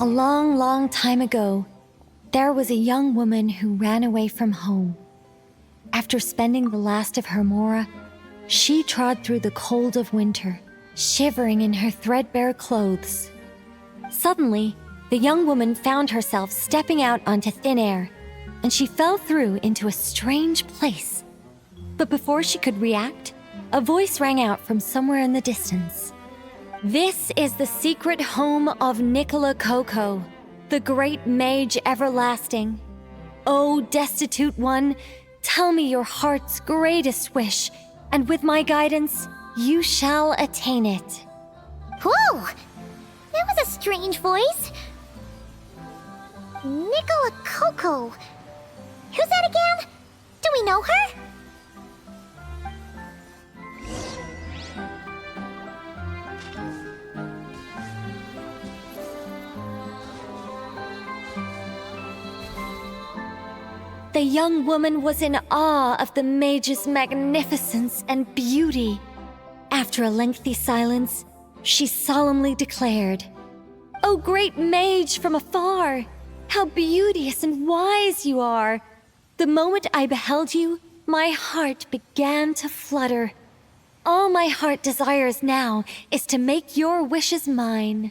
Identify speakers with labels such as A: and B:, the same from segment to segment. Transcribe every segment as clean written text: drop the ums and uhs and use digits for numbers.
A: A long, long time ago, there was a young woman who ran away from home. After spending the last of her mora, she trod through the cold of winter, shivering in her threadbare clothes. Suddenly, the young woman found herself stepping out onto thin air, and she fell through into a strange place. But before she could react, a voice rang out from somewhere in the distance. "This is the secret home of Nod-Krai, the great mage everlasting. O destitute one, tell me your heart's greatest wish, and with my guidance, you shall attain it."
B: Whoa! That was a strange voice. Nod-Krai. Who's that again? Do we know her?
A: The young woman was in awe of the mage's magnificence and beauty. After a lengthy silence, she solemnly declared, "O great mage from afar, how beauteous and wise you are! The moment I beheld you, my heart began to flutter. All my heart desires now is to make your wishes mine."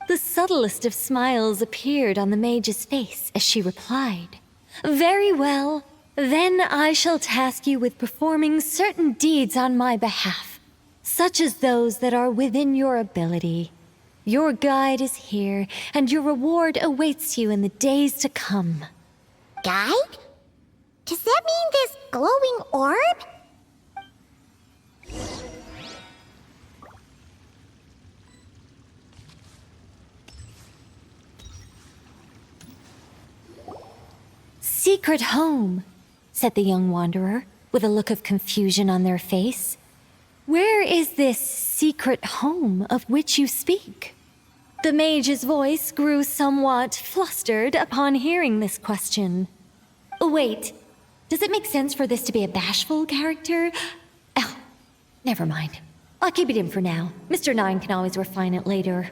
A: The subtlest of smiles appeared on the mage's face as she replied, "Very well, then I shall task you with performing certain deeds on my behalf, such as those that are within your ability. Your guide is here, and your reward awaits you in the days to come."
B: Guide? Does that mean this glowing orb?
A: "Secret home," said the young wanderer, with a look of confusion on their face. "Where is this secret home of which you speak?" The mage's voice grew somewhat flustered upon hearing this question. Wait, does it make sense for this to be a bashful character? Oh, never mind. I'll keep it in for now. Mr. Nine can always refine it later.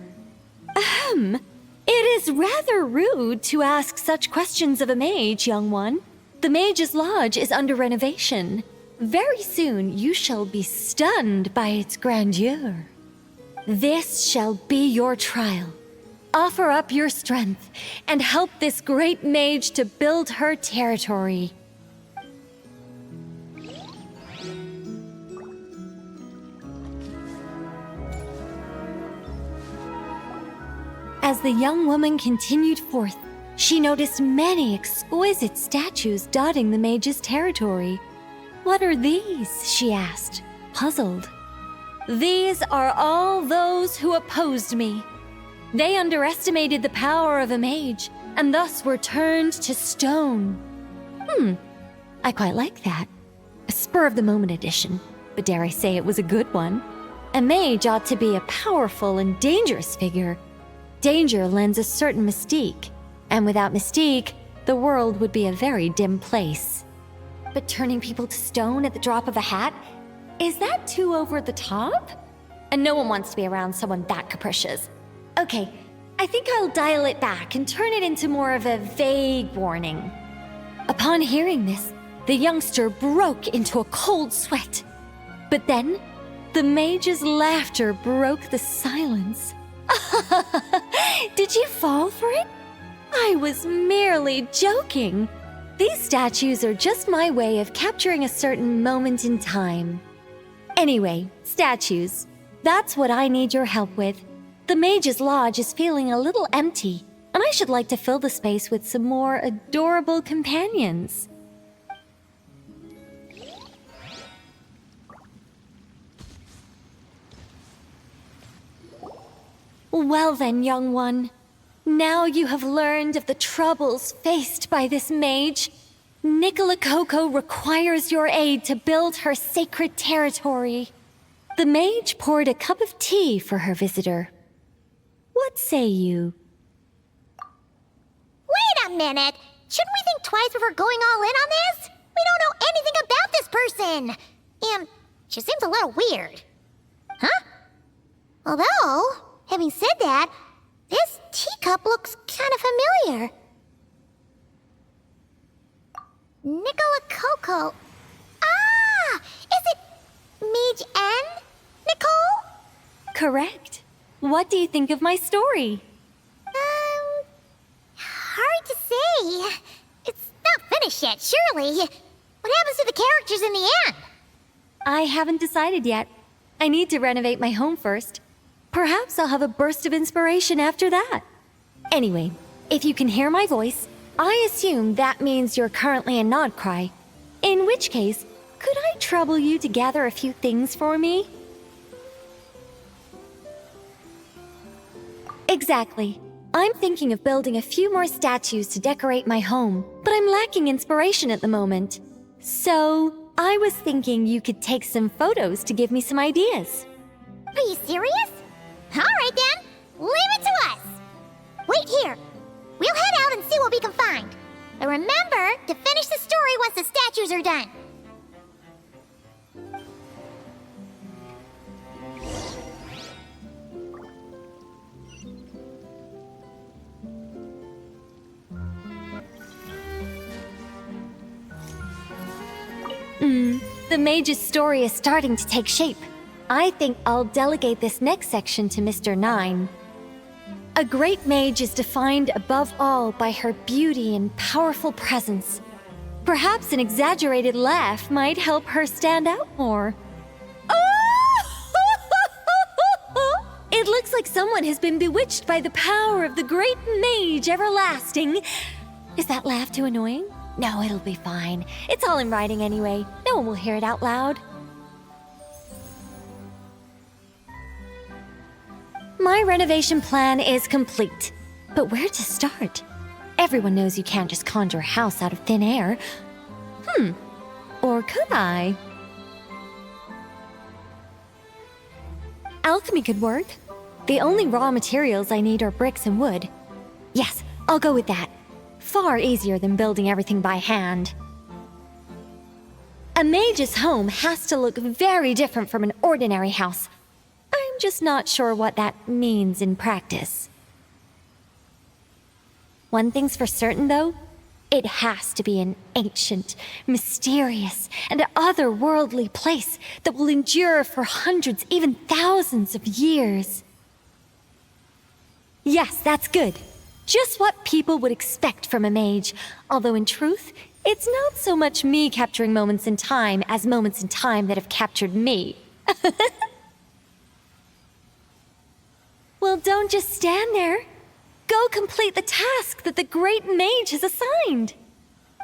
A: It is rather rude to ask such questions of a mage, young one. The Mage's Lodge is under renovation. Very soon you shall be stunned by its grandeur. This shall be your trial. Offer up your strength and help this great mage to build her territory. As the young woman continued forth, she noticed many exquisite statues dotting the mage's territory. "What are these?" she asked, puzzled. "These are all those who opposed me. They underestimated the power of a mage, and thus were turned to stone." I quite like that. A spur-of-the-moment addition, but dare I say it was a good one. A mage ought to be a powerful and dangerous figure. Danger lends a certain mystique, and without mystique, the world would be a very dim place. But turning people to stone at the drop of a hat? Is that too over the top? And no one wants to be around someone that capricious. Okay, I think I'll dial it back and turn it into more of a vague warning. Upon hearing this, the youngster broke into a cold sweat. But then, the mage's laughter broke the silence. "Did you fall for it? I was merely joking. These statues are just my way of capturing a certain moment in time. Anyway, statues, that's what I need your help with. The Mage's Lodge is feeling a little empty, and I should like to fill the space with some more adorable companions." "Well then, young one, now you have learned of the troubles faced by this mage. Nod-Krai requires your aid to build her sacred territory." The mage poured a cup of tea for her visitor. "What say you?"
B: Wait a minute! Shouldn't we think twice before going all in on this? We don't know anything about this person! And she seems a little weird. Huh? Although, having said that, this tea cup looks kind of familiar. Nicola Coco. Ah! Is it Mage N? Nicole?
A: Correct. What do you think of my story?
B: Hard to say. It's not finished yet, surely. What happens to the characters in the end?
A: I haven't decided yet. I need to renovate my home first. Perhaps I'll have a burst of inspiration after that. Anyway, if you can hear my voice, I assume that means you're currently in Nod-Krai. In which case, could I trouble you to gather a few things for me? Exactly. I'm thinking of building a few more statues to decorate my home, but I'm lacking inspiration at the moment. So, I was thinking you could take some photos to give me some ideas.
B: Are you serious? Alright then, leave it to us! Wait here. We'll head out and see what we can find. But remember to finish the story once the statues are done.
A: The mage's story is starting to take shape. I think I'll delegate this next section to Mr. 9. A great mage is defined above all by her beauty and powerful presence. Perhaps an exaggerated laugh might help her stand out more. It looks like someone has been bewitched by the power of the great mage everlasting. Is that laugh too annoying? No, it'll be fine. It's all in writing anyway. No one will hear it out loud. My renovation plan is complete. But where to start? Everyone knows you can't just conjure a house out of thin air. Or could I? Alchemy could work. The only raw materials I need are bricks and wood. Yes, I'll go with that. Far easier than building everything by hand. A mage's home has to look very different from an ordinary house. I'm just not sure what that means in practice. One thing's for certain, though. It has to be an ancient, mysterious, and otherworldly place that will endure for hundreds, even thousands of years. Yes, that's good. Just what people would expect from a mage, although in truth, it's not so much me capturing moments in time as moments in time that have captured me. Well, don't just stand there. Go complete the task that the great mage has assigned.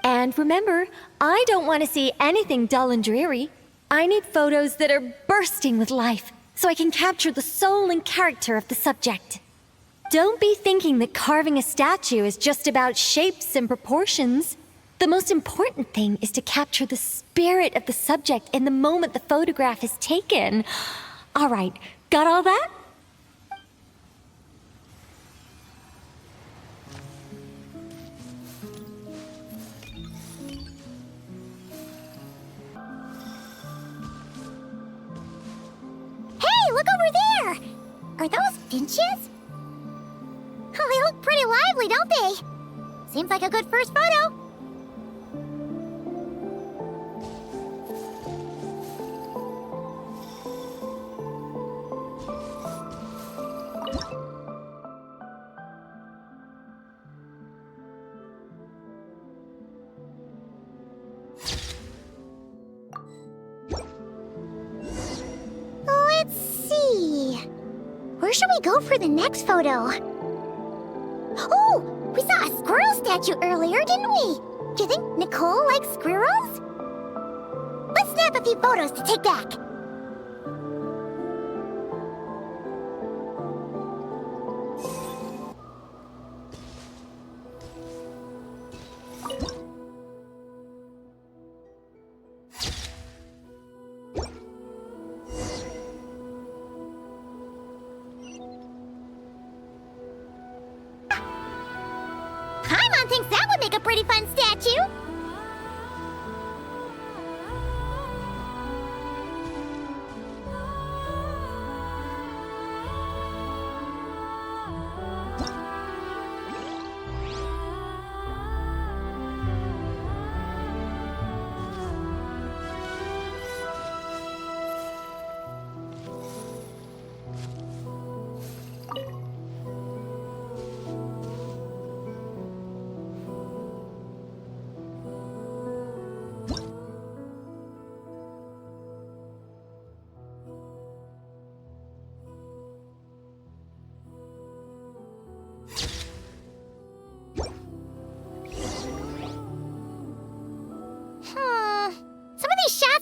A: And remember, I don't want to see anything dull and dreary. I need photos that are bursting with life, so I can capture the soul and character of the subject. Don't be thinking that carving a statue is just about shapes and proportions. The most important thing is to capture the spirit of the subject in the moment the photograph is taken. All right, got all that?
B: Hey, look over there! Are those finches? Oh, they look pretty lively, don't they? Seems like a good first photo. Let's see. Where should we go for the next photo? Oh, we saw a squirrel statue earlier, didn't we? Do you think Nicole likes squirrels? Let's snap a few photos to take back. Paimon thinks that would make a pretty fun statue.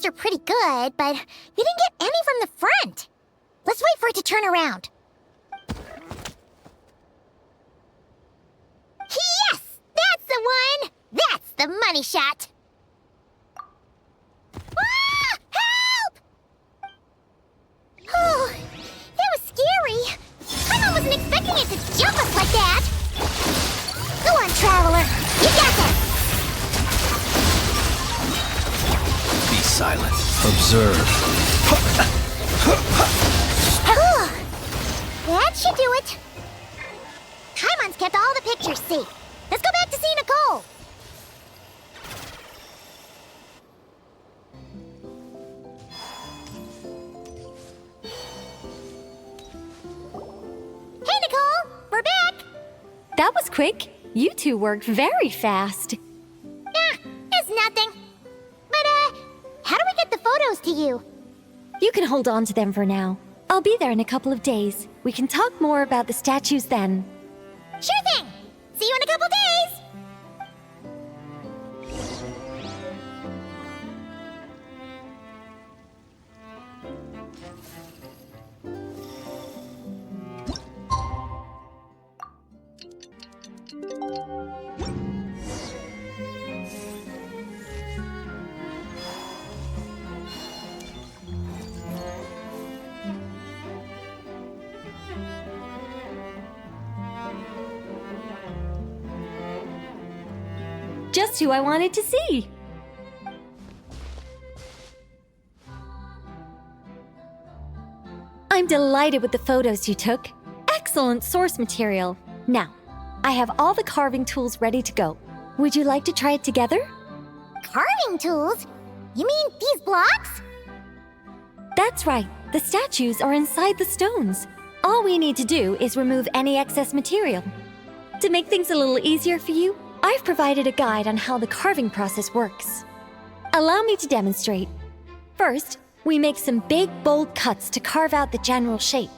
B: are pretty good, but you didn't get any from the front. Let's wait for it to turn around. Yes! That's the one! That's the money shot! Ah! Help! Oh, that was scary. I wasn't expecting it to jump us like that. Go on, Traveler. You got this.
C: Be silent. Observe.
B: That should do it. Kaimon's kept all the pictures safe. Let's go back to see Nicole. Hey, Nicole! We're back!
A: That was quick. You two worked very fast.
B: It's nothing. But, how do we get the photos to you?
A: You can hold on to them for now. I'll be there in a couple of days. We can talk more about the statues then.
B: Sure thing! See you in a couple days!
A: Just who I wanted to see. I'm delighted with the photos you took. Excellent source material. Now, I have all the carving tools ready to go. Would you like to try it together?
B: Carving tools? You mean these blocks?
A: That's right. The statues are inside the stones. All we need to do is remove any excess material. To make things a little easier for you, I've provided a guide on how the carving process works. Allow me to demonstrate. First, we make some big, bold cuts to carve out the general shape.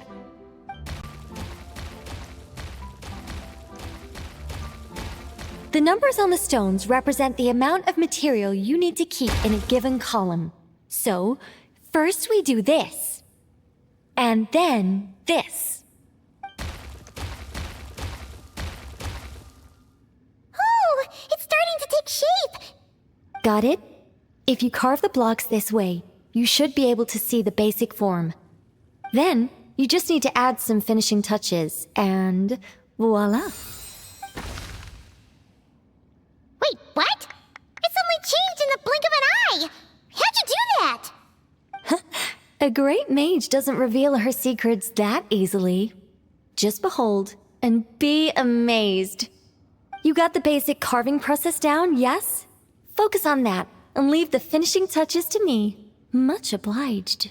A: The numbers on the stones represent the amount of material you need to keep in a given column. So, first we do this, and then this.
B: Oh, it's starting to take shape!
A: Got it? If you carve the blocks this way, you should be able to see the basic form. Then, you just need to add some finishing touches, and voila!
B: Wait, what? It suddenly changed in the blink of an eye! How'd you do that?
A: A great mage doesn't reveal her secrets that easily. Just behold, and be amazed. You got the basic carving process down, yes? Focus on that, and leave the finishing touches to me. Much obliged.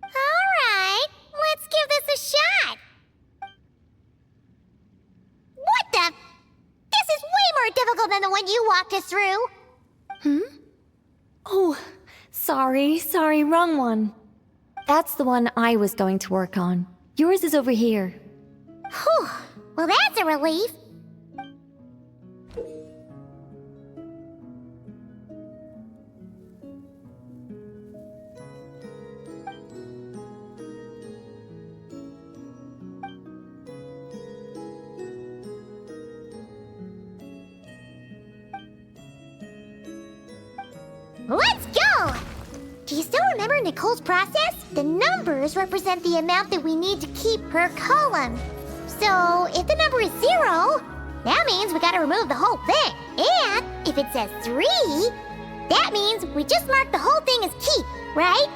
B: Alright, let's give this a shot! What the? This is way more difficult than the one you walked us through!
A: Oh, sorry, wrong one. That's the one I was going to work on. Yours is over here.
B: Whew, well that's a relief. Let's go! Do you still remember Nicole's process? The numbers represent the amount that we need to keep per column. So, if the number is 0, that means we gotta remove the whole thing. And if it says 3, that means we just mark the whole thing as keep, right?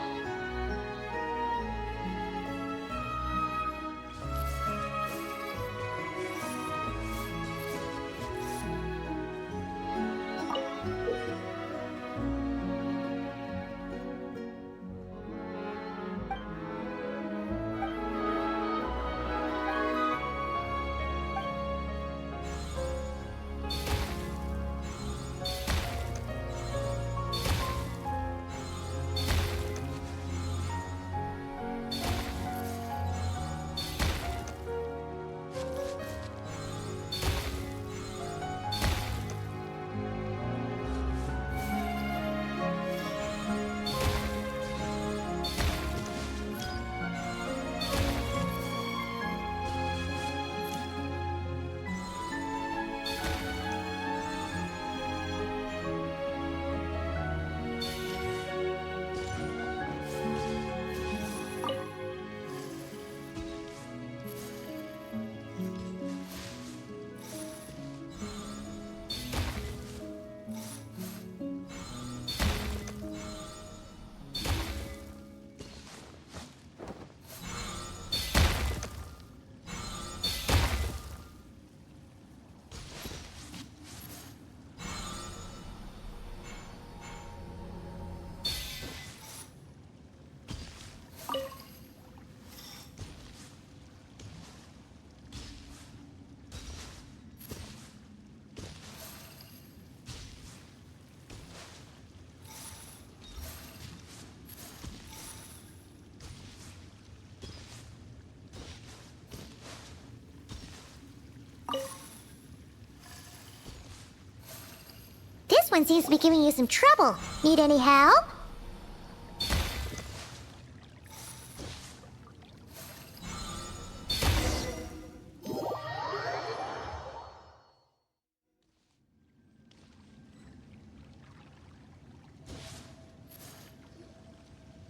B: one seems to be giving you some trouble. Need any help?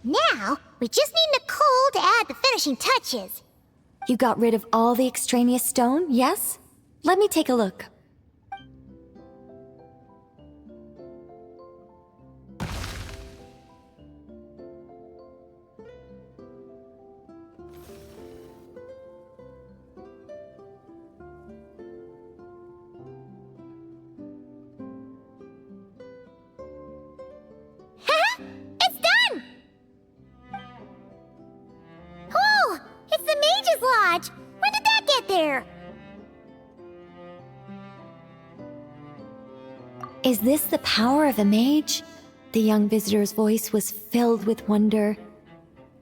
B: Now, we just need Nicole to add the finishing touches.
A: You got rid of all the extraneous stone, yes? Let me take a look.
B: It's done! Oh, it's the Mage's Lodge! When did that get there?
A: Is this the power of a mage? The young visitor's voice was filled with wonder.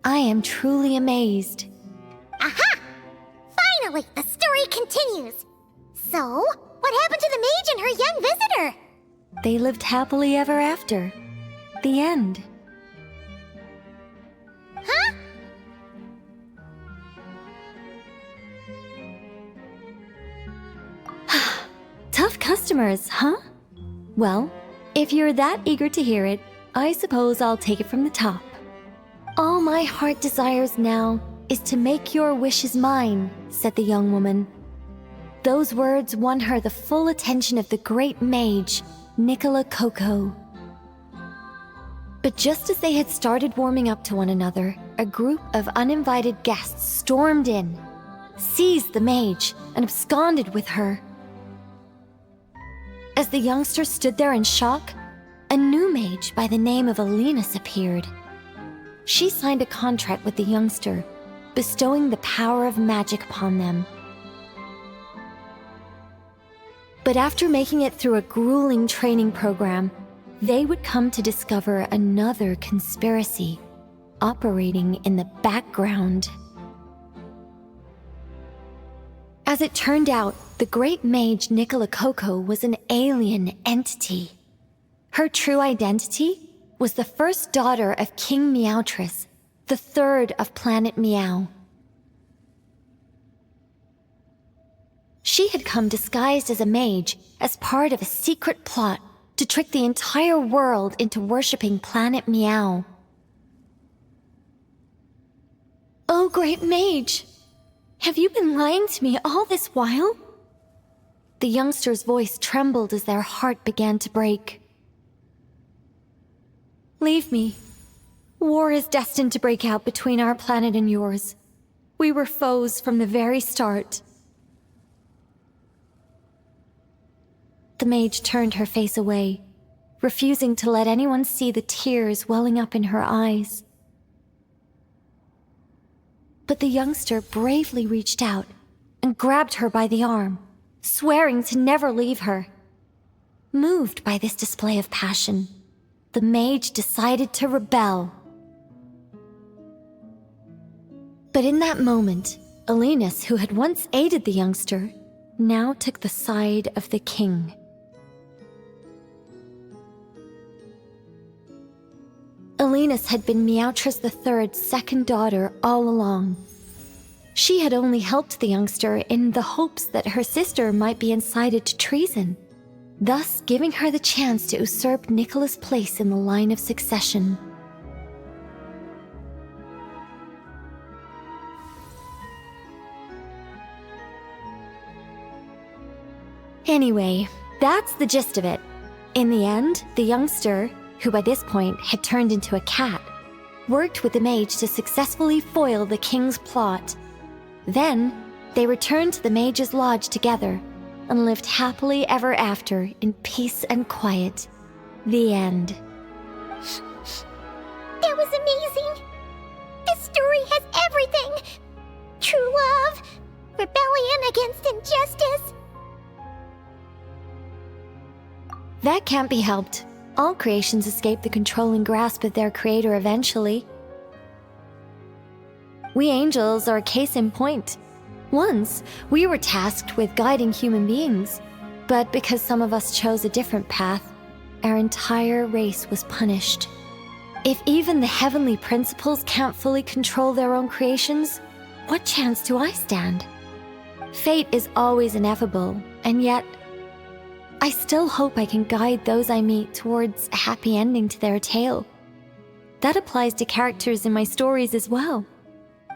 A: I am truly amazed.
B: Aha! Finally, the story continues. So, what happened to the mage and her young visitor?
A: They lived happily ever after. The end.
B: Huh?
A: Tough customers, huh? Well, if you're that eager to hear it, I suppose I'll take it from the top. All my heart desires now is to make your wishes mine, said the young woman. Those words won her the full attention of the great mage, Nicola Coco. But just as they had started warming up to one another, a group of uninvited guests stormed in, seized the mage, and absconded with her. As the youngster stood there in shock, a new mage by the name of Alinus appeared. She signed a contract with the youngster, bestowing the power of magic upon them. But after making it through a grueling training program, they would come to discover another conspiracy operating in the background. As it turned out, the great mage Nicola Coco was an alien entity. Her true identity was the first daughter of King Meowtress, the third of Planet Meow. She had come disguised as a mage as part of a secret plot to trick the entire world into worshipping Planet Meow. Oh, great mage! Have you been lying to me all this while? The youngster's voice trembled as their heart began to break. Leave me. War is destined to break out between our planet and yours. We were foes from the very start. The mage turned her face away, refusing to let anyone see the tears welling up in her eyes. But the youngster bravely reached out and grabbed her by the arm, swearing to never leave her. Moved by this display of passion, the mage decided to rebel. But in that moment, Alinus, who had once aided the youngster, now took the side of the king. Alinus had been Meowtress III's second daughter all along. She had only helped the youngster in the hopes that her sister might be incited to treason, thus giving her the chance to usurp Nicola's place in the line of succession. Anyway, that's the gist of it. In the end, the youngster, who by this point had turned into a cat, worked with the mage to successfully foil the king's plot. Then, they returned to the mage's lodge together and lived happily ever after in peace and quiet. The end.
B: That was amazing! This story has everything! True love, rebellion against injustice.
A: That can't be helped. All creations escape the controlling grasp of their creator eventually. We angels are a case in point. Once, we were tasked with guiding human beings, but because some of us chose a different path, our entire race was punished. If even the heavenly principles can't fully control their own creations, what chance do I stand? Fate is always ineffable, and yet, I still hope I can guide those I meet towards a happy ending to their tale. That applies to characters in my stories as well.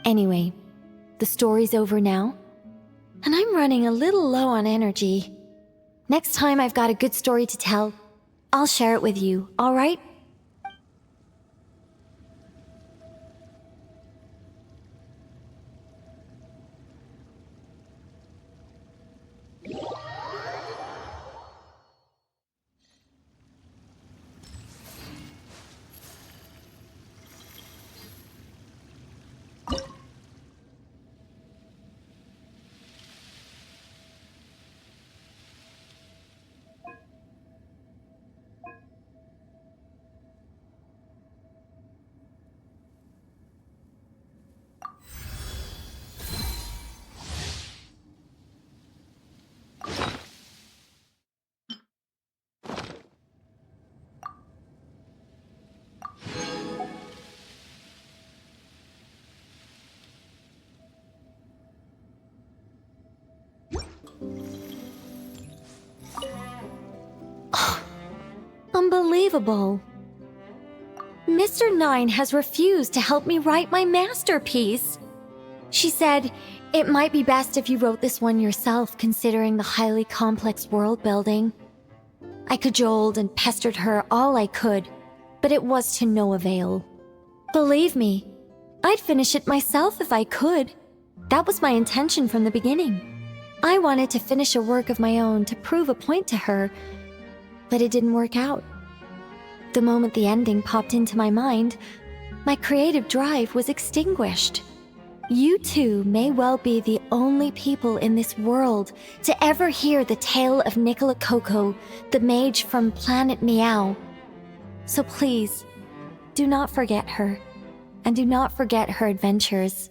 A: Anyway, the story's over now, and I'm running a little low on energy. Next time I've got a good story to tell, I'll share it with you, all right? Unbelievable. Mr. Nine has refused to help me write my masterpiece. She said, it might be best if you wrote this one yourself, considering the highly complex world building. I cajoled and pestered her all I could, but it was to no avail. Believe me, I'd finish it myself if I could. That was my intention from the beginning. I wanted to finish a work of my own to prove a point to her, but it didn't work out. The moment the ending popped into my mind, my creative drive was extinguished. You two may well be the only people in this world to ever hear the tale of Nicola Coco, the mage from Planet Meow. So please, do not forget her, and do not forget her adventures.